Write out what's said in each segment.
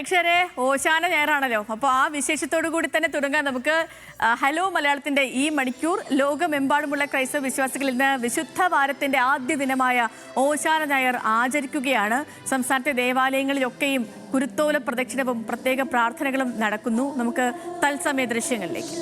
പ്രേക്ഷകരെ ഓശാന ഞായറാണല്ലോ. അപ്പോൾ ആ വിശേഷത്തോടു കൂടി തന്നെ തുടങ്ങാൻ നമുക്ക് ഹലോ മലയാളത്തിന്റെ ഈ മണിക്കൂർ. ലോകമെമ്പാടുമുള്ള ക്രൈസ്തവ വിശ്വാസികൾ ഇന്ന് വിശുദ്ധ വാരത്തിന്റെ ആദ്യ ദിനമായ ഓശാന ഞായർ ആചരിക്കുകയാണ്. സംസ്ഥാനത്തെ ദേവാലയങ്ങളിലൊക്കെയും കുരുത്തോല പ്രദക്ഷിണവും പ്രത്യേക പ്രാർത്ഥനകളും നടക്കുന്നു. നമുക്ക് തത്സമയ ദൃശ്യങ്ങളിലേക്ക്.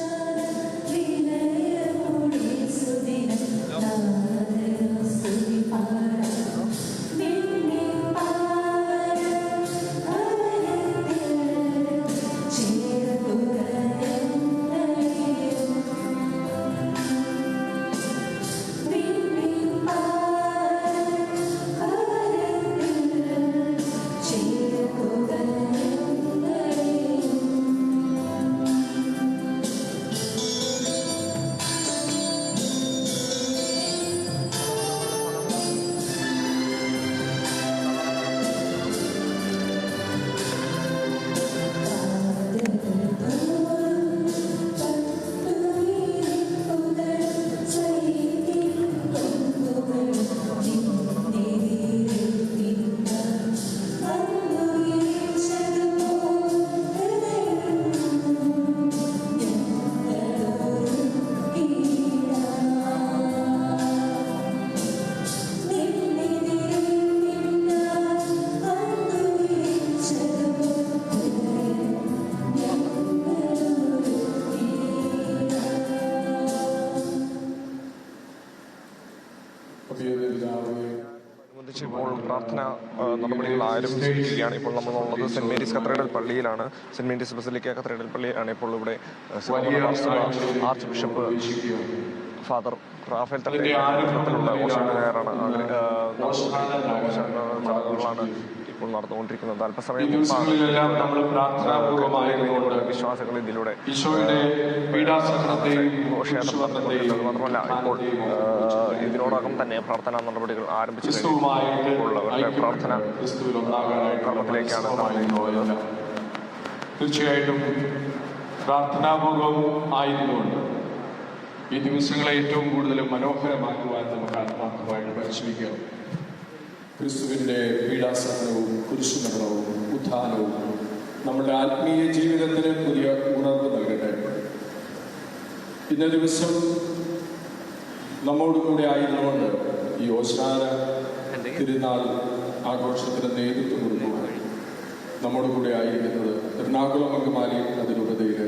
ഇപ്പോൾ പ്രാർത്ഥന നടപടികൾ ആരംഭിച്ചിരിക്കുകയാണ്. ഇപ്പോൾ നമ്മളുള്ളത് സെന്റ് മേരീസ് കത്തീഡ്രൽ പള്ളിയിലാണ്. സെന്റ് മേരീസ് ബസിലിക്ക കത്തീഡ്രൽ പള്ളിയിലാണ് ഇപ്പോൾ ഇവിടെ ആർച്ച് ബിഷപ്പ് ഫാദർ റാഫേൽ തട്ടിലുള്ള ഓശാന ഞായറാണ് ചടങ്ങുകളാണ് ഇപ്പോൾ നടന്നുകൊണ്ടിരിക്കുന്നത്. അല്പസമയം വിശ്വാസികൾ ഇതിലൂടെ മാത്രമല്ല ഇപ്പോൾ ഇതിനോടകം തന്നെ പ്രാർത്ഥനാ നടപടികൾ ആരംഭിച്ചു കഴിഞ്ഞു. പ്രാർത്ഥന കർമ്മത്തിലേക്കാണ് പോയത്. തീർച്ചയായിട്ടും പ്രാർത്ഥനാപൂർവം ആയിരുന്നുകൊണ്ട് ഈ ദിവസങ്ങളെ ഏറ്റവും കൂടുതൽ മനോഹരമാക്കുവാൻ നമുക്ക് ആത്മാർത്ഥമായിട്ട് പരിശ്രമിക്കാം. ക്രിസ്തുവിൻ്റെ പീഡാസഹനവും കുരിശുമരണവും ഉത്ഥാനവും നമ്മുടെ ആത്മീയ ജീവിതത്തിന് പുതിയ ഉണർവ് നൽകട്ടെ. ഇന്ന ദിവസം നമ്മോടുകൂടെ ആയിരുന്നുകൊണ്ട് ഈ ഓശാന തിരുനാൾ ആഘോഷത്തിന് നേതൃത്വം കൊടുക്കുവാൻ നമ്മോടുകൂടെ ആയിരിക്കുന്നത് എറണാകുളം അങ്കമാലി അതിരൂപതയിലെ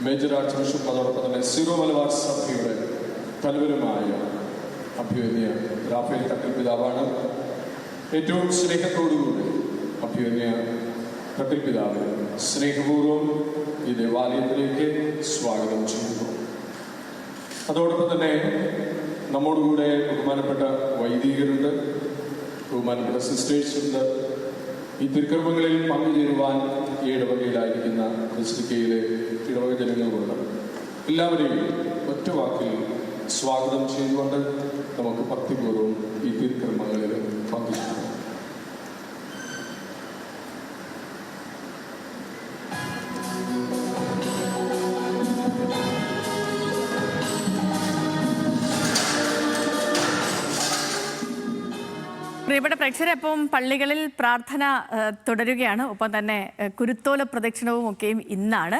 മേജർ ആർച്ച് ബിഷപ്പ്, അതോടൊപ്പം തന്നെ സീറോ മലബാർ സഭയുടെ തലവനുമായ അഭിവന്യ റാഫേൽ തട്ടിൽ പിതാവാണ്. ഏറ്റവും സ്നേഹത്തോടുകൂടി അഭിവന്യ തട്ടിൽ പിതാവ് സ്നേഹപൂർവ്വം ഈ ദേവാലയത്തിലേക്ക് സ്വാഗതം ചെയ്യുന്നു. അതോടൊപ്പം തന്നെ നമ്മോടുകൂടെ ബഹുമാനപ്പെട്ട വൈദികരുണ്ട്, ബഹുമാനപ്പെട്ട സിസ്റ്റേഴ്സ് ഉണ്ട്. ഈ തിരുക്കർമ്മങ്ങളിൽ പങ്കുചേരുവാൻ ഈ ഇടവകയിലായിരിക്കുന്ന ബസിലിക്കയിലെ ഇടവക ജനങ്ങളുണ്ട്. എല്ലാവരെയും ഒറ്റ വാക്കിൽ സ്വാഗതം ചെയ്തുകൊണ്ട് നമുക്ക് ഭക്തിപൂർവ്വം ഈ തിരുക്കർമ്മങ്ങളിൽ പങ്കുചേരാം. പ്രിയപ്പെട്ട പ്രേക്ഷകരെ, അപ്പം പള്ളികളിൽ പ്രാർത്ഥന തുടരുകയാണ്. ഒപ്പം തന്നെ കുരുത്തോല പ്രദക്ഷിണവും ഒക്കെയും ഇന്നാണ്.